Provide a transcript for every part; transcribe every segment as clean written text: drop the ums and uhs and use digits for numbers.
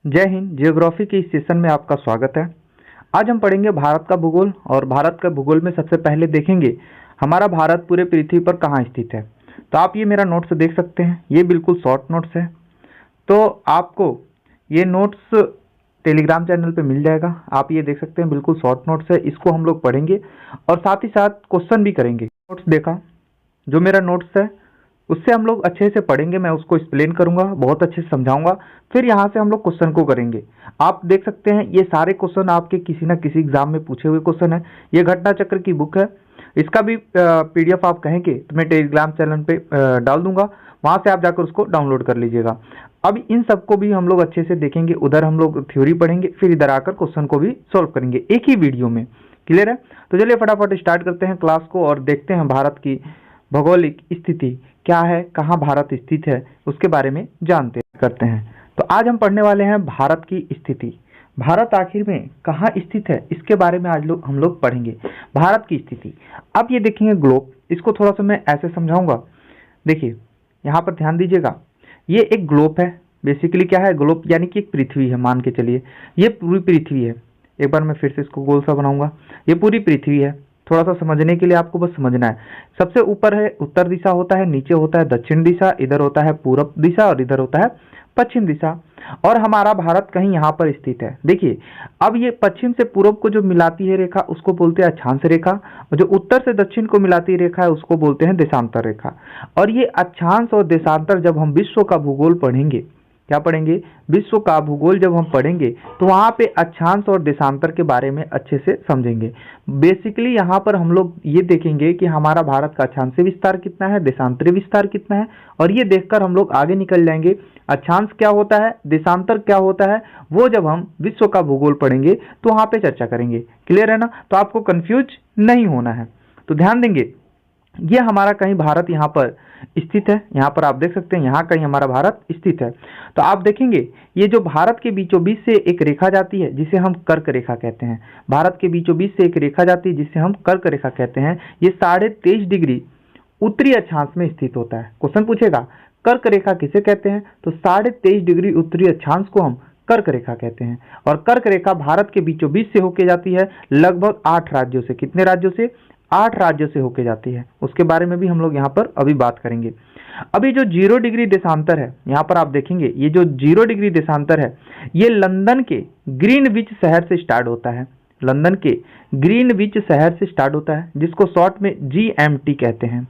जय हिंद। जियोग्राफी के इस सेशन में आपका स्वागत है। आज हम पढ़ेंगे भारत का भूगोल और भारत का भूगोल में सबसे पहले देखेंगे हमारा भारत पूरे पृथ्वी पर कहाँ स्थित है। तो आप ये मेरा नोट्स देख सकते हैं, ये बिल्कुल शॉर्ट नोट्स है। तो आपको ये नोट्स टेलीग्राम चैनल पे मिल जाएगा, आप ये देख सकते हैं, बिल्कुल शॉर्ट नोट्स है। इसको हम लोग पढ़ेंगे और साथ ही साथ क्वेश्चन भी करेंगे। नोट्स देखा, जो मेरा नोट्स है उससे हम लोग अच्छे से पढ़ेंगे, मैं उसको एक्सप्लेन करूंगा, बहुत अच्छे से समझाऊंगा, फिर यहाँ से हम लोग क्वेश्चन को करेंगे। आप देख सकते हैं ये सारे क्वेश्चन आपके किसी ना किसी एग्जाम में पूछे हुए क्वेश्चन है। ये घटना चक्र की बुक है, इसका भी पीडीएफ आप कहेंगे तो मैं टेलीग्राम चैनल पे डाल दूंगा, वहां से आप जाकर उसको डाउनलोड कर लीजिएगा। अब इन सबको भी हम लोग अच्छे से देखेंगे, उधर हम लोग थ्योरी पढ़ेंगे, फिर इधर आकर क्वेश्चन को भी सॉल्व करेंगे एक ही वीडियो में। क्लियर है? तो चलिए फटाफट स्टार्ट करते हैं क्लास को और देखते हैं भारत की भौगोलिक स्थिति क्या है, कहाँ भारत स्थित है, उसके बारे में जानते करते हैं। तो आज हम पढ़ने वाले हैं भारत की स्थिति। भारत आखिर में कहाँ स्थित है इसके बारे में आज हम लोग पढ़ेंगे। भारत की स्थिति, अब ये देखेंगे ग्लोब, इसको थोड़ा सा मैं ऐसे समझाऊंगा। देखिए यहाँ पर ध्यान दीजिएगा, ये एक ग्लोब है। बेसिकली क्या है ग्लोब, यानी कि एक पृथ्वी है, मान के चलिए ये पूरी पृथ्वी है। एक बार मैं फिर से इसको गोल सा बनाऊंगा, ये पूरी पृथ्वी है। थोड़ा सा समझने के लिए आपको बस समझना है। सबसे ऊपर है उत्तर दिशा होता है, नीचे होता है दक्षिण दिशा, इधर होता है पूर्व दिशा और इधर होता है पश्चिम दिशा। और हमारा भारत कहीं यहाँ पर स्थित है। देखिए अब ये पश्चिम से पूर्व को जो मिलाती है रेखा उसको बोलते हैं अक्षांश रेखा, और जो उत्तर से दक्षिण को मिलाती रेखा है उसको बोलते हैं देशांतर रेखा। और ये अक्षांश और देशांतर जब हम विश्व का भूगोल पढ़ेंगे, क्या पढ़ेंगे, विश्व का भूगोल जब हम पढ़ेंगे तो वहाँ पे अक्षांश और देशांतर के बारे में अच्छे से समझेंगे। बेसिकली यहाँ पर हम लोग ये देखेंगे कि हमारा भारत का अक्षांशीय विस्तार कितना है, देशांतरीय विस्तार कितना है, और ये देखकर हम लोग आगे निकल जाएंगे। अक्षांश क्या होता है, देशांतर क्या होता है, वो जब हम विश्व का भूगोल पढ़ेंगे तो वहाँ पे चर्चा करेंगे। क्लियर है ना? तो आपको कंफ्यूज नहीं होना है, तो ध्यान देंगे। ये हमारा कहीं भारत यहाँ पर स्थित है, यहाँ पर आप देख सकते हैं, यहाँ कहीं हमारा भारत स्थित है। तो आप देखेंगे ये जो भारत के बीचों बीच से एक रेखा जाती है जिसे हम कर्क रेखा कहते हैं, भारत के बीचों बीच से एक रेखा जाती है जिसे हम कर्क रेखा कहते हैं। ये 23.5 डिग्री उत्तरी अक्षांश में स्थित होता है। क्वेश्चन पूछेगा कर्क रेखा किसे कहते हैं, तो 23.5 डिग्री उत्तरी अक्षांश को हम कर्क रेखा कहते हैं। और कर्क रेखा भारत के बीचों बीच से होके जाती है लगभग 8 राज्यों से। कितने राज्यों से? 8 राज्यों से होके जाती है। उसके बारे में भी हम लोग यहाँ पर अभी बात करेंगे। अभी जो 0 डिग्री देशांतर है, यहाँ पर आप देखेंगे ये जो 0 डिग्री देशांतर है ये लंदन के ग्रीनविच शहर से स्टार्ट होता है। लंदन के ग्रीनविच शहर से स्टार्ट होता है, जिसको शॉर्ट में GMT कहते हैं।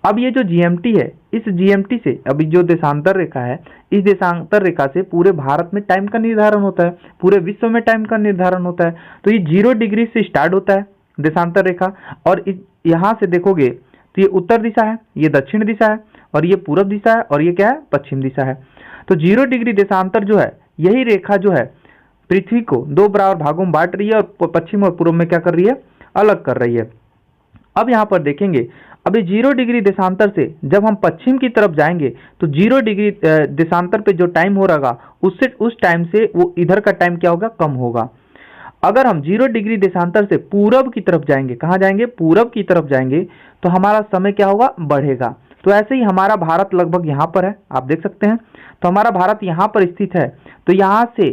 अब ये जो GMT है, इस GMT से अभी जो देशांतर रेखा है, इस देशांतर रेखा से पूरे भारत में टाइम का निर्धारण होता है, पूरे विश्व में टाइम का निर्धारण होता है। तो ये 0 डिग्री से स्टार्ट होता है देशांतर रेखा, और यहाँ से देखोगे तो ये उत्तर दिशा है, ये दक्षिण दिशा है, और ये पूर्व दिशा है, और ये क्या है, पश्चिम दिशा है। तो 0 डिग्री देशांतर जो है, यही रेखा जो है पृथ्वी को 2 बराबर भागों में बांट रही है और पश्चिम और पूर्व में क्या कर रही है, अलग कर रही है। अब यहाँ पर देखेंगे अभी 0 डिग्री देशांतर से जब हम पश्चिम की तरफ जाएंगे तो 0 डिग्री देशांतर पे जो टाइम हो रहा उससे उस टाइम से वो इधर का टाइम क्या होगा, कम होगा। अगर हम 0 डिग्री देशांतर से पूरब की तरफ जाएंगे, कहाँ जाएंगे, पूरब की तरफ जाएंगे, तो हमारा समय क्या होगा, बढ़ेगा। तो ऐसे ही हमारा भारत लगभग यहाँ पर है, आप देख सकते हैं। तो हमारा भारत यहाँ पर स्थित है, तो यहाँ से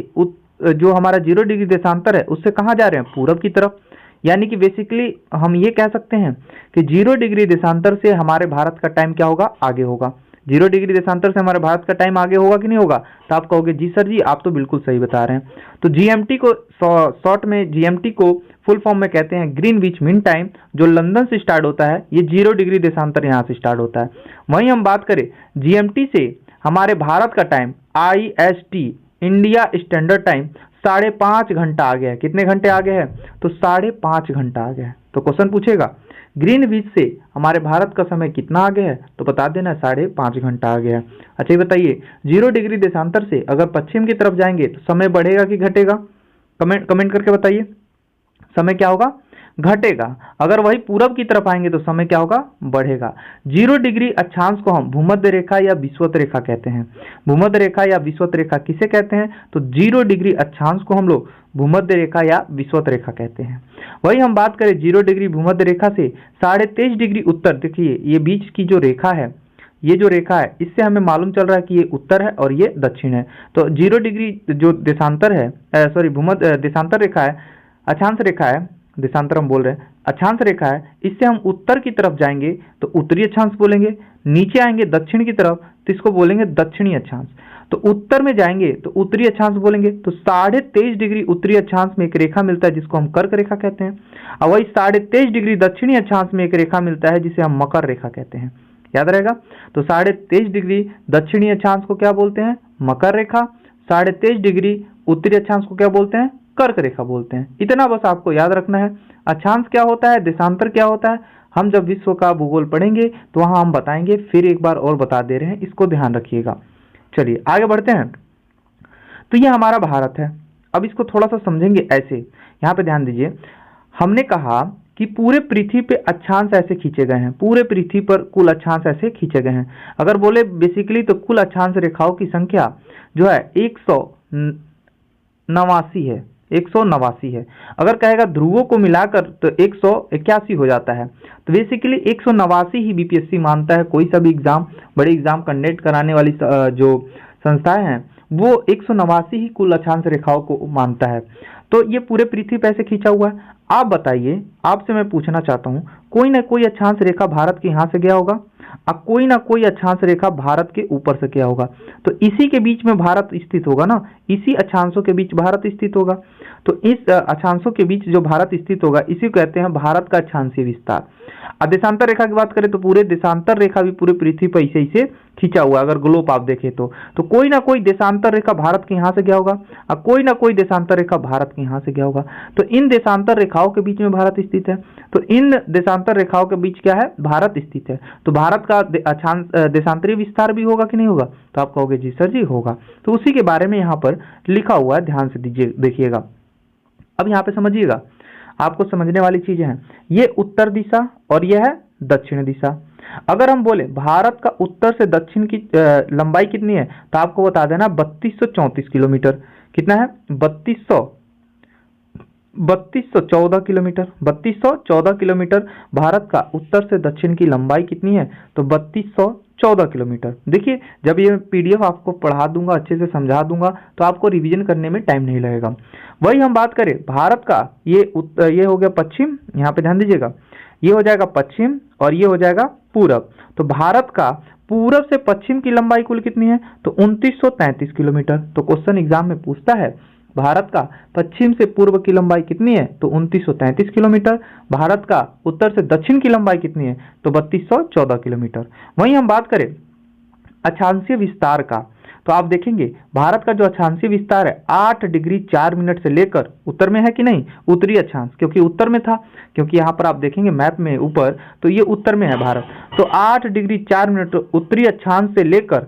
जो हमारा 0 डिग्री देशांतर है उससे कहाँ जा रहे हैं, पूरब की तरफ। यानी कि बेसिकली हम ये कह सकते हैं कि 0 डिग्री देशांतर से हमारे भारत का टाइम क्या होगा, आगे होगा। 0 डिग्री देशांतर से हमारे भारत का टाइम आगे होगा कि नहीं होगा? तो आप कहोगे जी सर जी, आप तो बिल्कुल सही बता रहे हैं। तो GMT को शॉर्ट में GMT को फुल फॉर्म में कहते हैं ग्रीनविच मीन टाइम, जो लंदन से स्टार्ट होता है। ये 0 डिग्री देशांतर यहाँ से स्टार्ट होता है। वहीं हम बात करें GMT से हमारे भारत का time IST India standard time 5.5 घंटा आ गया है। कितने घंटे आ गए हैं? तो 5.5 घंटा आ गया है। तो क्वेश्चन पूछेगा ग्रीनविच से हमारे भारत का समय कितना आ गया है, तो बता देना 5.5 घंटा आ गया है। अच्छा ये बताइए 0 डिग्री देशांतर से अगर पश्चिम की तरफ जाएंगे तो समय बढ़ेगा कि घटेगा? कमेंट करके बताइए, समय क्या होगा, घटेगा। अगर वही पूरब की तरफ आएंगे तो समय क्या होगा, बढ़ेगा। 0 डिग्री अक्षांश को हम भूमध्य रेखा या विषुवत रेखा कहते हैं। भूमध्य रेखा या विषुवत रेखा किसे कहते हैं, तो 0 डिग्री अक्षांश को हम लोग भूमध्य रेखा या विषुवत रेखा कहते हैं। वही हम बात करें 0 डिग्री भूमध्य रेखा से 23.5 डिग्री उत्तर, देखिए ये बीच की जो रेखा है ये जो रेखा है इससे हमें मालूम चल रहा है कि ये उत्तर है और ये दक्षिण है। तो 0 डिग्री जो देशांतर है, सॉरी भूमध्य देशांतर रेखा है, अक्षांश रेखा है, देशांतर हम बोल रहे हैं, अक्षांश रेखा है, इससे हम उत्तर की तरफ जाएंगे तो उत्तरी अक्षांश बोलेंगे, नीचे आएंगे दक्षिण की तरफ तो इसको बोलेंगे दक्षिणी अक्षांश, तो उत्तर में जाएंगे तो उत्तरी अक्षांश बोलेंगे। तो 23.5 डिग्री उत्तरी अक्षांश में एक रेखा मिलता है जिसको हम कर्क रेखा कहते हैं, और वही 23.5 डिग्री दक्षिणी अक्षांश में एक रेखा मिलता है जिसे हम मकर रेखा कहते हैं। याद रहेगा। तो 23.5 डिग्री दक्षिणी अक्षांश को क्या बोलते हैं? मकर रेखा। 23.5 डिग्री उत्तरी अक्षांश को क्या बोलते हैं? कर्क रेखा बोलते हैं। इतना बस आपको याद रखना है। अक्षांश क्या होता है, देशांतर क्या होता है, हम जब विश्व का भूगोल पढ़ेंगे तो वहां हम बताएंगे। फिर एक बार और बता दे रहे हैं, इसको ध्यान रखिएगा। चलिए आगे बढ़ते हैं। तो ये हमारा भारत है। अब इसको थोड़ा सा समझेंगे ऐसे, यहाँ पे ध्यान दीजिए। हमने कहा कि पूरे पृथ्वी पे अक्षांश ऐसे खींचे गए हैं, पूरे पृथ्वी पर कुल अक्षांश ऐसे खींचे गए हैं। अगर बोले बेसिकली तो कुल अक्षांश रेखाओं की संख्या जो है 189 है, 189 है। अगर कहेगा ध्रुवों को मिलाकर तो 181 हो जाता है। तो बेसिकली 189 ही बीपीएससी मानता है। कोई सा भी एग्जाम, बड़े एग्जाम कंडक्ट कराने वाली जो संस्थाएं हैं वो 189 ही कुल अक्षांश रेखाओं को मानता है। तो ये पूरे पृथ्वी पे ऐसे खींचा हुआ है। आप बताइए, आपसे मैं पूछना चाहता हूं, कोई ना कोई अक्षांश रेखा भारत के यहां से गया होगा, अब कोई ना कोई अक्षांश रेखा भारत के ऊपर से गया होगा, तो इसी के बीच में भारत स्थित होगा ना, इसी अक्षांशों के बीच भारत स्थित होगा। तो इस अक्षांशों के बीच जो भारत स्थित होगा इसी को कहते हैं भारत का अक्षांशीय विस्तार। अब देशांतर रेखा की बात करें तो पूरे देशांतर रेखा भी पूरे पृथ्वी पर ऐसे ऐसे खींचा हुआ है। अगर ग्लोब आप देखें तो कोई ना कोई देशांतर रेखा भारत के यहाँ से गया होगा, और कोई ना कोई देशांतर रेखा भारत के यहाँ से गया होगा। तो इन देशांतर रेखाओं के बीच में भारत स्थित है। तो इन देशांतर रेखाओं के बीच क्या है? भारत स्थित है। तो भारत का देशांतरीय विस्तार भी होगा कि नहीं होगा? तो आप कहोगे जी सर जी होगा। तो उसी के बारे में यहाँ पर लिखा हुआ है, ध्यान से देखिएगा। अब यहाँ पे समझिएगा, आपको समझने वाली चीजें हैं। ये उत्तर दिशा और यह है दक्षिण दिशा। अगर हम बोले भारत का उत्तर से दक्षिण की लंबाई कितनी है, तो आपको बता देना 3234 किलोमीटर। कितना है? 3214 किलोमीटर। 3214 किलोमीटर भारत का उत्तर से दक्षिण की लंबाई कितनी है? तो 3214 किलोमीटर। देखिए, जब ये पीडीएफ आपको पढ़ा दूंगा, अच्छे से समझा दूंगा, तो आपको रिवीजन करने में टाइम नहीं लगेगा। वही हम बात करें भारत का, ये हो गया पश्चिम, यहाँ पे ध्यान दीजिएगा, ये हो जाएगा पश्चिम और ये हो जाएगा पूरब। तो भारत का पूरब से पश्चिम की लंबाई कुल कितनी है? तो 2933 किलोमीटर। तो क्वेश्चन एग्जाम में पूछता है भारत का पश्चिम से पूर्व की लंबाई कितनी है? तो 2933 किलोमीटर। भारत का उत्तर से दक्षिण की लंबाई कितनी है? तो 3214 किलोमीटर। वहीं हम बात करें अक्षांशीय विस्तार का, तो आप देखेंगे भारत का जो अक्षांशीय विस्तार है 8 डिग्री 4 मिनट से लेकर, उत्तर में है कि नहीं? उत्तरी अक्षांश, क्योंकि उत्तर में था, क्योंकि यहाँ पर आप देखेंगे मैप में ऊपर, तो ये उत्तर में है भारत। तो 8 डिग्री 4 मिनट उत्तरी अक्षांश से लेकर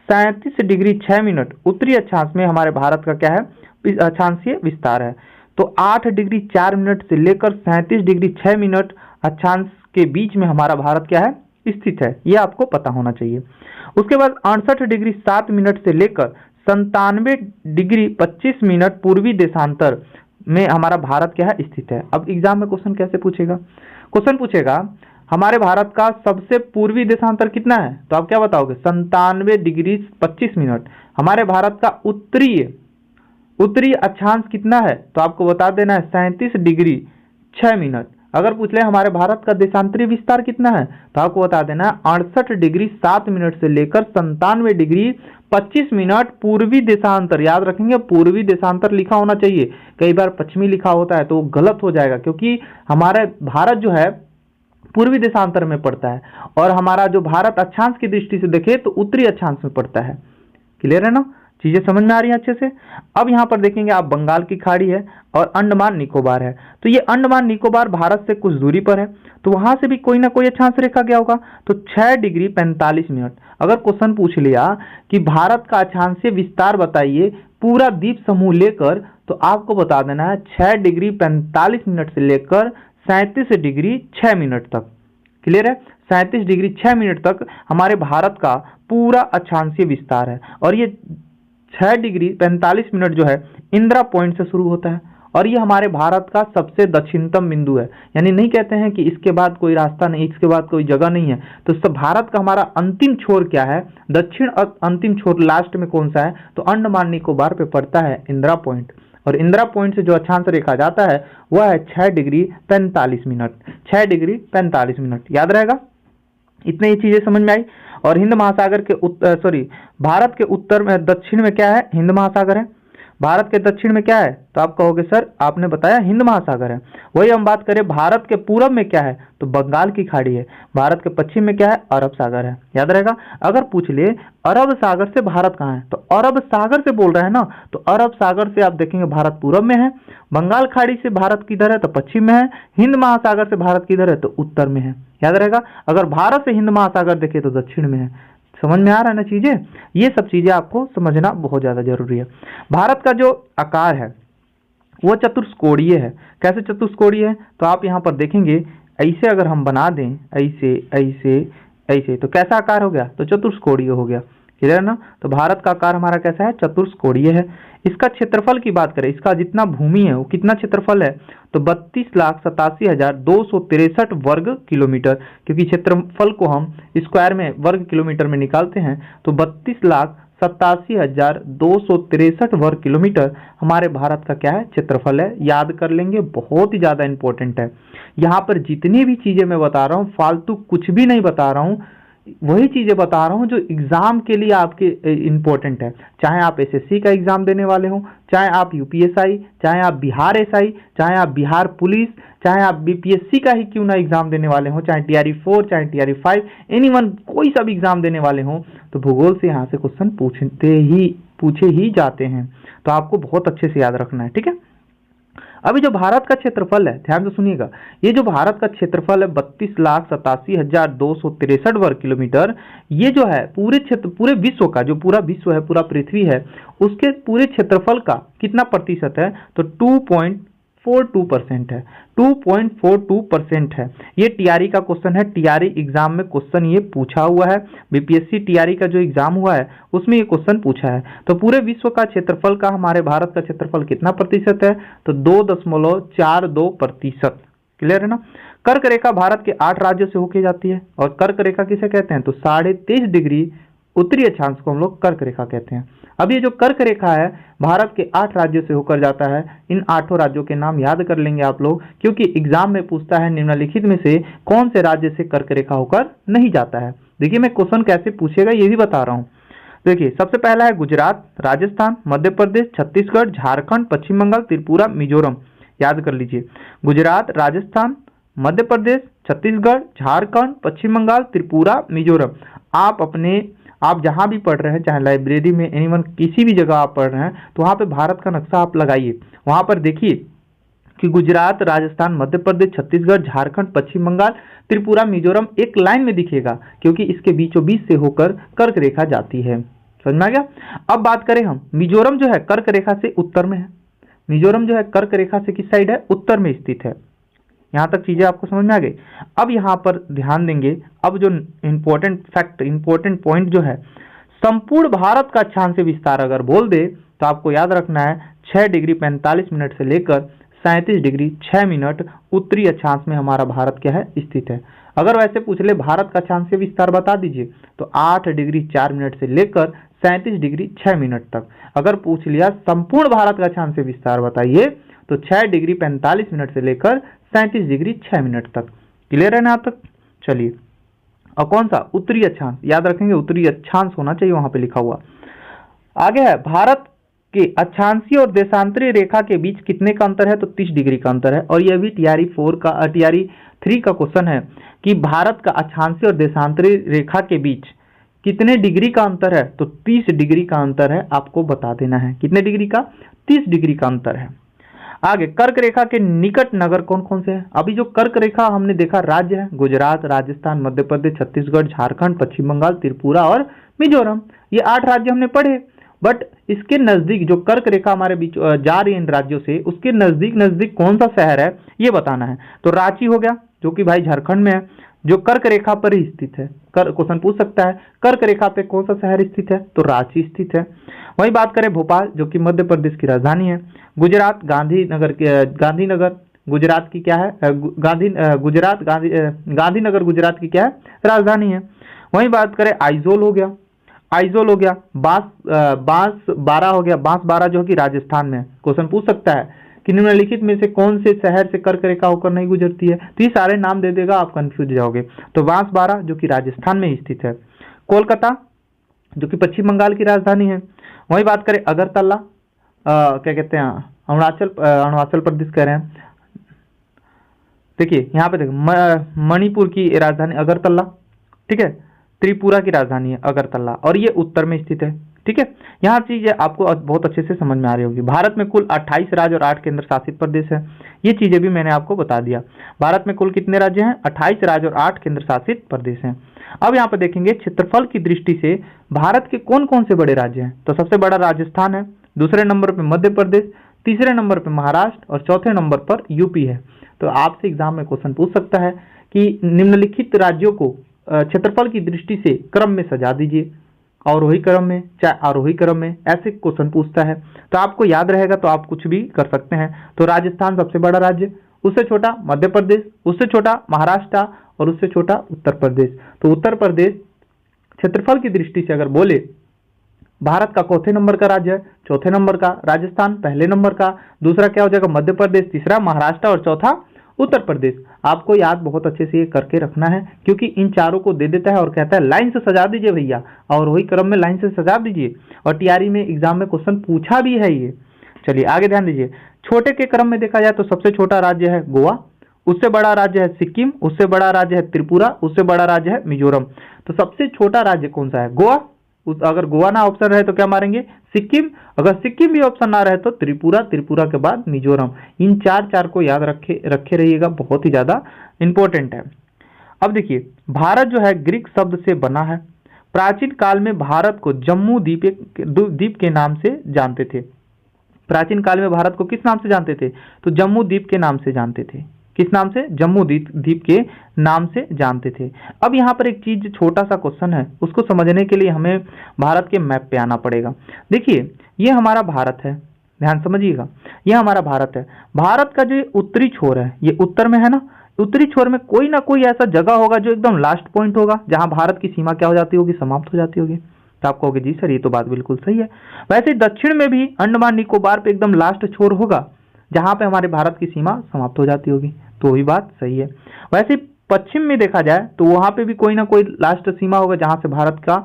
37 डिग्री 6 मिनट उत्तरी अक्षांश में हमारे भारत का क्या है? अक्षांशीय विस्तार है। तो 8 डिग्री 4 मिनट से लेकर 37 डिग्री 6 मिनट अक्षांश के बीच में हमारा भारत क्या है? स्थित है। यह आपको पता होना चाहिए। उसके बाद 68 डिग्री 7 मिनट से लेकर 97 डिग्री 25 मिनट पूर्वी देशांतर में हमारा भारत क्या है? स्थित है। अब एग्जाम में क्वेश्चन कैसे पूछेगा? क्वेश्चन पूछेगा हमारे भारत का सबसे पूर्वी देशांतर कितना है? तो आप क्या बताओगे? 97 डिग्री 25 मिनट। हमारे भारत का उत्तरी अक्षांश कितना है? तो आपको बता देना है 37 डिग्री 6 मिनट। अगर पूछ ले हमारे भारत का देशांतरीय विस्तार कितना है, तो आपको बता देना 68 डिग्री 7 मिनट से लेकर 97 डिग्री 25 मिनट पूर्वी देशांतर। याद रखेंगे, पूर्वी देशांतर लिखा होना चाहिए। कई बार पश्चिमी लिखा होता है तो गलत हो जाएगा, क्योंकि हमारा भारत जो है पूर्वी देशांतर में पड़ता है, और हमारा जो भारत अक्षांश की दृष्टि से देखे तो उत्तरी अक्षांश में पड़ता है। क्लियर है ना? चीजें समझ में आ रही हैं अच्छे से? अब यहाँ पर देखेंगे आप, बंगाल की खाड़ी है और अंडमान निकोबार है। तो ये अंडमान निकोबार भारत से कुछ दूरी पर है, तो वहां से भी कोई ना कोई अक्षांश रेखा गया होगा। तो 6 डिग्री 45 मिनट। अगर क्वेश्चन पूछ लिया कि भारत का अक्षांशीय विस्तार बताइए पूरा द्वीप समूह लेकर, तो आपको बता देना है 6 डिग्री 45 मिनट से लेकर 37 डिग्री 6 मिनट तक। क्लियर है? 37 डिग्री 6 मिनट तक हमारे भारत का पूरा अक्षांशीय विस्तार है। और ये 6 डिग्री 45 मिनट जो है इंदिरा पॉइंट से शुरू होता है और ये हमारे भारत का सबसे दक्षिणतम बिंदु है। यानी नहीं कहते हैं कि इसके बाद कोई रास्ता नहीं, इसके बाद कोई जगह नहीं है। तो सब भारत का हमारा अंतिम छोर क्या है, दक्षिण अंतिम छोर लास्ट में कौन सा है, तो अंडमान निकोबार पे पड़ता है इंदिरा पॉइंट। और इंदिरा पॉइंट से जो अक्षांश रेखा जाता है वह है 6 डिग्री 45 मिनट, 6 डिग्री 45 मिनट। याद रहेगा, इतनी ही चीजें समझ में आई। और हिंद महासागर के भारत के उत्तर में दक्षिण में क्या है, हिंद महासागर है। भारत के दक्षिण में क्या है, तो आप कहोगे सर आपने बताया हिंद महासागर है। वही हम बात करें भारत के पूरब में क्या है, तो बंगाल की खाड़ी है। भारत के पश्चिम में क्या है, अरब सागर है। याद रहेगा। अगर पूछ ले अरब सागर से भारत कहाँ है, तो अरब सागर से बोल रहे हैं ना, तो अरब सागर से आप देखेंगे भारत पूरब में है। बंगाल खाड़ी से भारत किधर है, तो पश्चिम में है। हिंद महासागर से भारत किधर है, तो उत्तर में है। याद रहेगा। अगर भारत से हिंद महासागर देखे तो दक्षिण में है। समझ में आ रहा है ना चीजें, ये सब चीजें आपको समझना बहुत ज्यादा जरूरी है। भारत का जो आकार है वो चतुष्कोणीय है। कैसे चतुष्कोणीय है, तो आप यहाँ पर देखेंगे ऐसे अगर हम बना दें, ऐसे ऐसे ऐसे, तो कैसा आकार हो गया, तो चतुष्कोणीय हो गया। क्लियर है ना। तो भारत का आकार हमारा कैसा है, चतुष्कोणीय है। इसका क्षेत्रफल की बात करें, इसका जितना भूमि है वो कितना क्षेत्रफल है, तो 32,87,263 वर्ग किलोमीटर। क्योंकि क्षेत्रफल को हम स्क्वायर में वर्ग किलोमीटर में निकालते हैं, तो 32,87,263 वर्ग किलोमीटर हमारे भारत का क्या है, क्षेत्रफल है। याद कर लेंगे, बहुत ही ज्यादा इंपॉर्टेंट है। यहाँ पर जितनी भी चीजें मैं बता रहा हूँ फालतू कुछ भी नहीं बता रहा हूँ, वही चीजें बता रहा हूं जो एग्जाम के लिए आपके इंपॉर्टेंट है। चाहे आप एसएससी का एग्जाम देने वाले हो, चाहे आप यूपीएसआई, चाहे आप बिहार एसआई, चाहे आप बिहार पुलिस, चाहे आप बीपीएससी का ही क्यों ना एग्जाम देने वाले हो, चाहे टीआरई 4, चाहे टीआरई 5, एनीवन, कोई सा भी एग्जाम देने वाले हो, तो भूगोल से यहाँ से क्वेश्चन पूछे ही जाते हैं। तो आपको बहुत अच्छे से याद रखना है, ठीक है। अभी जो भारत का क्षेत्रफल है, ध्यान से सुनिएगा, ये जो भारत का क्षेत्रफल है 32,87,263 वर्ग किलोमीटर, ये जो है पूरे विश्व का, जो पूरा विश्व है, पूरा पृथ्वी है, उसके पूरे क्षेत्रफल का कितना प्रतिशत है, तो 2.42% है। 2.42% है। ये टीआरई का क्वेश्चन है, टीआरई एग्जाम में क्वेश्चन ये पूछा हुआ है। बीपीएससी टीआरई का जो एग्जाम हुआ है उसमें ये क्वेश्चन पूछा है। तो पूरे विश्व का क्षेत्रफल का हमारे भारत का क्षेत्रफल कितना प्रतिशत है, तो 2.42%। क्लियर है ना। कर्क रेखा भारत के 8 राज्यों से होके जाती है। और कर्क रेखा किसे कहते हैं, तो 23.5 डिग्री उत्तरी अक्षांश को हम लोग कर्क रेखा कहते हैं। अब ये जो कर्क रेखा है भारत के 8 राज्यों से होकर जाता है। इन 8 राज्यों के नाम याद कर लेंगे आप लोग, क्योंकि एग्जाम में पूछता है निम्नलिखित में से कौन से राज्य से कर्क रेखा होकर नहीं जाता है। देखिए मैं क्वेश्चन कैसे पूछेगा ये भी बता रहा हूँ। देखिए सबसे पहला है गुजरात, राजस्थान, मध्य प्रदेश, छत्तीसगढ़, झारखंड, पश्चिम बंगाल, त्रिपुरा, मिजोरम। याद कर लीजिए, गुजरात, राजस्थान, मध्य प्रदेश, छत्तीसगढ़, झारखंड, पश्चिम बंगाल, त्रिपुरा, मिजोरम। आप जहां भी पढ़ रहे हैं, चाहे लाइब्रेरी में, एनीवन, किसी भी जगह आप पढ़ रहे हैं, तो वहां पे भारत का नक्शा आप लगाइए। वहां पर देखिए कि गुजरात, राजस्थान, मध्य प्रदेश, छत्तीसगढ़, झारखंड, पश्चिम बंगाल, त्रिपुरा, मिजोरम एक लाइन में दिखेगा, क्योंकि इसके बीचों बीच से होकर कर्क रेखा जाती है। समझ में आ गया। अब बात करें हम, मिजोरम जो है कर्क रेखा से उत्तर में है। मिजोरम जो है कर्क रेखा से किस साइड है, उत्तर में स्थित है। यहां तक चीजें आपको समझ में आ गई। अब यहां पर ध्यान देंगे, अब जो इंपॉर्टेंट फैक्ट, इंपॉर्टेंट पॉइंट जो है, संपूर्ण भारत का अक्षांश विस्तार अगर बोल दे तो आपको याद रखना है 6 डिग्री 45 मिनट से लेकर 37 डिग्री 6 मिनट उत्तरी अक्षांश में हमारा भारत क्या है, स्थित है। अगर वैसे पूछ ले भारत का अक्षांश विस्तार बता दीजिए, तो 8 डिग्री 4 मिनट से लेकर 37 डिग्री 6 मिनट तक। अगर पूछ लिया संपूर्ण भारत का अक्षांश विस्तार बताइए, तो 6 डिग्री 45 मिनट से लेकर 37 डिग्री 6 मिनट तक। क्लियर है ना आप तक। चलिए, और कौन सा, उत्तरी अक्षांश, याद रखेंगे उत्तरी अक्षांश होना चाहिए वहां पे लिखा हुआ। आगे है, भारत के अक्षांशीय और देशांतरीय रेखा के बीच कितने का अंतर है, तो 30 डिग्री का अंतर है। और यह भी टीआरई 3 का क्वेश्चन है कि भारत का अक्षांशीय और देशांतरीय रेखा के बीच कितने डिग्री का अंतर है, तो 30 डिग्री का अंतर है। आपको बता देना है कितने डिग्री का, 30 डिग्री का अंतर है। आगे, कर्क रेखा के निकट नगर कौन कौन से हैं। अभी जो कर्क रेखा हमने देखा राज्य है, गुजरात, राजस्थान, मध्य प्रदेश, छत्तीसगढ़, झारखंड, पश्चिम बंगाल, त्रिपुरा और मिजोरम। ये 8 राज्य हमने पढ़े। बट इसके नजदीक जो कर्क रेखा हमारे बीच जा रही है इन राज्यों से, उसके नजदीक नजदीक कौन सा शहर है ये बताना है। तो रांची हो गया, जो कि भाई झारखंड में है। जो कर्क रेखा पर ही स्थित है। क्वेश्चन पूछ सकता है कर्क रेखा पे कौन सा शहर स्थित है, तो रांची स्थित है। वही बात करें भोपाल, जो कि मध्य प्रदेश की राजधानी है। गुजरात गांधीनगर गुजरात की क्या है, गांधीनगर गुजरात की क्या है, राजधानी है। वही बात करें आइजोल हो गया, बांसवाड़ा हो गया, बांसवाड़ा जो कि राजस्थान में है। क्वेश्चन पूछ सकता है कि निम्नलिखित में से कौन से शहर से कर्क रेखा होकर नहीं गुजरती है, तो ये सारे नाम दे देगा, आप कंफ्यूज हो जाओगे। तो बांसवाड़ा जो कि राजस्थान में स्थित है। कोलकाता जो कि पश्चिम बंगाल की राजधानी है। वही बात करें अगरतला, क्या कहते हैं, अरुणाचल प्रदेश कह रहे हैं। देखिए यहाँ पे देखिए मणिपुर की राजधानी अगरतला, ठीक है। त्रिपुरा की राजधानी है अगरतला, और ये उत्तर में स्थित है, ठीक है। यहाँ चीजें आपको बहुत अच्छे से समझ में आ रही होगी। भारत में कुल 28 राज्य और 8 केंद्र शासित प्रदेश है। ये चीजें भी मैंने आपको बता दिया। भारत में कुल कितने राज्य हैं, 28 राज्य और 8 केंद्र शासित प्रदेश हैं। अब यहाँ पर देखेंगे क्षेत्रफल की दृष्टि से भारत के कौन कौन से बड़े राज्य हैं, तो सबसे बड़ा राजस्थान है, दूसरे नंबर पर मध्य प्रदेश, तीसरे नंबर पर महाराष्ट्र और चौथे नंबर पर यूपी है। तो आपसे एग्जाम में क्वेश्चन पूछ सकता है कि निम्नलिखित राज्यों को क्षेत्रफल की दृष्टि से क्रम में सजा दीजिए, अवरोही क्रम में चाहे आरोही क्रम में, ऐसे क्वेश्चन पूछता है। तो आपको याद रहेगा तो आप कुछ भी कर सकते हैं। तो राजस्थान सबसे बड़ा राज्य, उससे छोटा मध्य प्रदेश, उससे छोटा महाराष्ट्र और उससे छोटा उत्तर प्रदेश। तो उत्तर प्रदेश क्षेत्रफल की दृष्टि से अगर बोले भारत का चौथे नंबर का राज्य है, चौथे नंबर का राजस्थान, पहले नंबर का, दूसरा क्या हो जाएगा मध्य प्रदेश, तीसरा महाराष्ट्र और चौथा उत्तर प्रदेश। आपको याद बहुत अच्छे से ये करके रखना है, क्योंकि इन चारों को दे देता है और कहता है लाइन से सजा दीजिए भैया, और वही क्रम में लाइन से सजा दीजिए। और टीआरई में एग्जाम में क्वेश्चन पूछा भी है ये। चलिए आगे ध्यान दीजिए। छोटे के क्रम में देखा जाए तो सबसे छोटा राज्य है गोवा, उससे बड़ा राज्य है सिक्किम, उससे बड़ा राज्य है त्रिपुरा, उससे बड़ा राज्य है मिजोरम। तो सबसे छोटा राज्य कौन सा है, गोवा। अगर गोवा ना ऑप्शन रहे तो क्या मारेंगे, सिक्किम। अगर सिक्किम भी ऑप्शन ना रहे तो त्रिपुरा, त्रिपुरा के बाद मिजोरम। इन चार को याद रखे रहिएगा, बहुत ही ज्यादा इंपॉर्टेंट है। अब देखिए भारत जो है ग्रीक शब्द से बना है। प्राचीन काल में भारत को जम्मू द्वीप के नाम से जानते थे। प्राचीन काल में भारत को किस नाम से जानते थे, तो जम्मू द्वीप के नाम से जानते थे। किस नाम से, जम्मू द्वीप के नाम से जानते थे। अब यहाँ पर एक चीज छोटा सा क्वेश्चन है, उसको समझने के लिए हमें भारत के मैप पे आना पड़ेगा। देखिए ये हमारा भारत है, ध्यान समझिएगा, ये हमारा भारत है। भारत का जो उत्तरी छोर है ये उत्तर में है ना, उत्तरी छोर में कोई ना कोई ऐसा जगह होगा जो एकदम लास्ट पॉइंट होगा, जहां भारत की सीमा क्या हो जाती होगी, समाप्त हो जाती होगी। तो आप कहोगे जी सर ये तो बात बिल्कुल सही है। वैसे दक्षिण में भी अंडमान निकोबार पे एकदम लास्ट छोर होगा, जहां पे हमारे भारत की सीमा समाप्त हो जाती होगी। तो वही बात सही है। वैसे पश्चिम में देखा जाए तो वहां पे भी कोई ना कोई लास्ट सीमा होगा, जहां से भारत का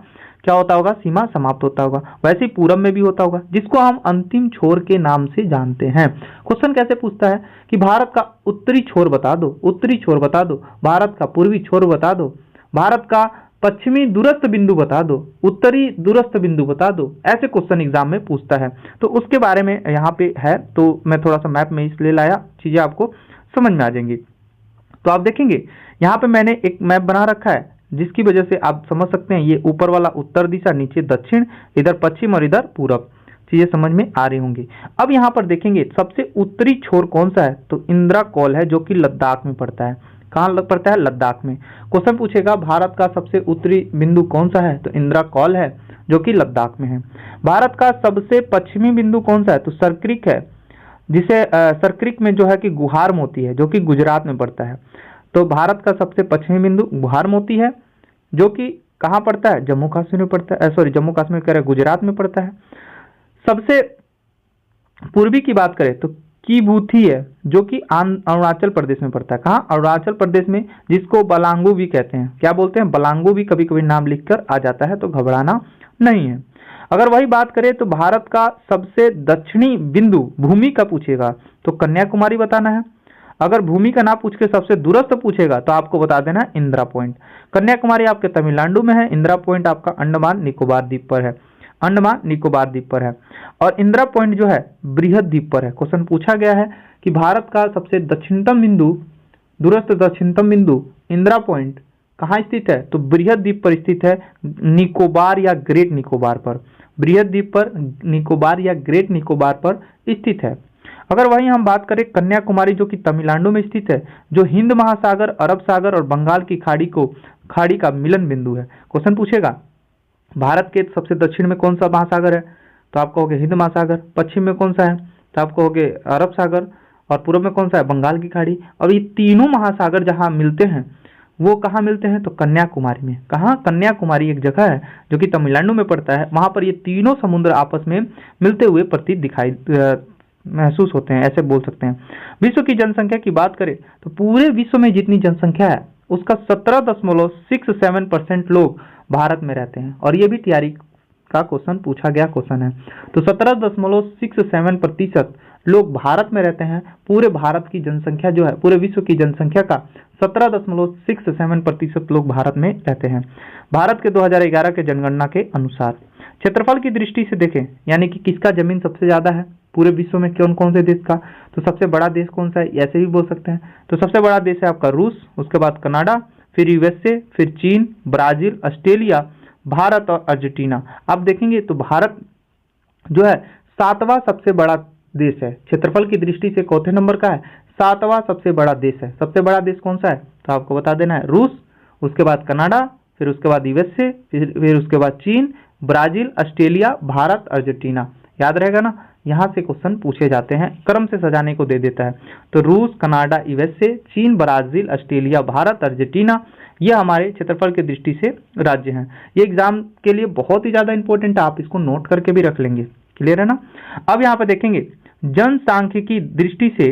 क्या होता होगा, सीमा समाप्त होता होगा। वैसे ही पूरब में भी होता होगा, जिसको हम अंतिम छोर के नाम से जानते हैं। क्वेश्चन कैसे पूछता है कि भारत का उत्तरी छोर बता दो, उत्तरी छोर बता दो, भारत का पूर्वी छोर बता दो, भारत का पश्चिमी दूरस्थ बिंदु बता दो, उत्तरी दूरस्थ बिंदु बता दो। ऐसे क्वेश्चन एग्जाम में पूछता है। तो उसके बारे में यहाँ पे है, तो मैं थोड़ा सा मैप में इसलिए लाया, चीजें आपको समझ में आ जाएंगी। तो आप देखेंगे यहाँ पे मैंने एक मैप बना रखा है, जिसकी वजह से आप समझ सकते हैं ये ऊपर वाला उत्तर दिशा, नीचे दक्षिण, इधर पश्चिम और इधर पूरब। चीजें समझ में आ रही होंगी। अब यहाँ पर देखेंगे सबसे उत्तरी छोर कौन सा है, तो इंदिरा कौल है, जो कि लद्दाख में पड़ता है। कहाँ पड़ता है, लद्दाख में। क्वेश्चन पूछेगा भारत का सबसे उत्तरी बिंदु कौन सा है, तो इंदिरा कौल है, जो कि लद्दाख में है। भारत का सबसे पश्चिमी बिंदु कौन सा है, तो सरक्रिक है, जिसे सरक्रिक में जो है कि गुहार मोती है, जो कि गुजरात में पड़ता है। तो भारत का सबसे पश्चिमी बिंदु गुहार मोती है, जो कि कहाँ पड़ता है, जम्मू कश्मीर में पड़ता है, सॉरी जम्मू कश्मीर कह रहे गुजरात में पड़ता है। सबसे पूर्वी की बात करें तो कीबूथी है, जो कि अरुणाचल प्रदेश में पड़ता है। कहाँ, अरुणाचल प्रदेश में, जिसको बलांगू भी कहते हैं। क्या बोलते हैं, बलांगू भी कभी कभी नाम लिखकर आ जाता है, तो घबराना नहीं है। अगर वही बात करें तो भारत का सबसे दक्षिणी बिंदु भूमि का पूछेगा तो कन्याकुमारी बताना है। अगर भूमि का ना पूछ के सबसे दूरस्थ पूछेगा तो आपको बता देना है इंदिरा पॉइंट। कन्याकुमारी आपके तमिलनाडु में है, इंदिरा पॉइंट आपका अंडमान निकोबार द्वीप पर है, अंडमान निकोबार द्वीप पर है। और इंदिरा पॉइंट जो है बृहद द्वीप पर है। क्वेश्चन पूछा गया है कि भारत का सबसे दक्षिणतम बिंदु, दूरस्थ दक्षिणतम बिंदु इंदिरा पॉइंट कहाँ स्थित है, तो बृहद द्वीप पर स्थित है, निकोबार या ग्रेट निकोबार पर। बृहद द्वीप पर निकोबार या ग्रेट निकोबार पर स्थित है। अगर वहीं हम बात करें कन्याकुमारी जो कि तमिलनाडु में स्थित है, जो हिंद महासागर, अरब सागर और बंगाल की खाड़ी का मिलन बिंदु है। क्वेश्चन पूछेगा भारत के सबसे दक्षिण में कौन सा महासागर है, तो आप कहोगे हिंद महासागर। पश्चिम में कौन सा है, तो आप कहोगे अरब सागर। और पूर्व में कौन सा है, बंगाल की खाड़ी। अब ये तीनों महासागर जहां मिलते हैं वो कहाँ मिलते हैं, तो कन्याकुमारी में। कहाँ, कन्याकुमारी एक जगह है जो कि तमिलनाडु में पड़ता है, वहां पर ये तीनों समुद्र आपस में मिलते हुए प्रतीत महसूस होते हैं, ऐसे बोल सकते हैं। विश्व की जनसंख्या की बात करें तो पूरे विश्व में जितनी जनसंख्या है उसका 17.67% लोग भारत में रहते हैं। और ये भी तैयारी का क्वेश्चन पूछा गया क्वेश्चन है। तो 17.67% लोग भारत में रहते हैं। पूरे भारत की जनसंख्या जो है, पूरे विश्व की जनसंख्या का 17.67% लोग भारत में रहते हैं। भारत के 2011 के जनगणना के अनुसार क्षेत्रफल की दृष्टि से देखें, यानी कि किसका जमीन सबसे ज्यादा है पूरे विश्व में, कौन कौन से देश का, तो सबसे बड़ा देश कौन सा है, ऐसे भी बोल सकते हैं। तो सबसे बड़ा देश है आपका रूस, उसके बाद कनाडा, फिर यूएसए, फिर चीन, ब्राजील, ऑस्ट्रेलिया, भारत और अर्जेंटीना। आप देखेंगे तो भारत जो है 7वां सबसे बड़ा देश है, क्षेत्रफल की दृष्टि से चौथे नंबर का है, 7वां सबसे बड़ा देश है। सबसे बड़ा देश कौन सा है, तो आपको बता देना है रूस, उसके बाद कनाडा, फिर उसके बाद यूएसए, फिर उसके बाद चीन, ब्राजील, ऑस्ट्रेलिया, भारत, अर्जेंटीना। याद रहेगा ना, यहाँ से क्वेश्चन पूछे जाते हैं, क्रम से सजाने को दे देता है। तो रूस, कनाडा, यूएसए, चीन, ब्राजील, ऑस्ट्रेलिया, भारत, अर्जेंटीना, ये हमारे क्षेत्रफल की दृष्टि से राज्य हैं। ये एग्जाम के लिए बहुत ही ज्यादा इंपॉर्टेंट है, आप इसको नोट करके भी रख लेंगे। क्लियर है ना। अब यहाँ पे देखेंगे जनसांख्यिकी दृष्टि से,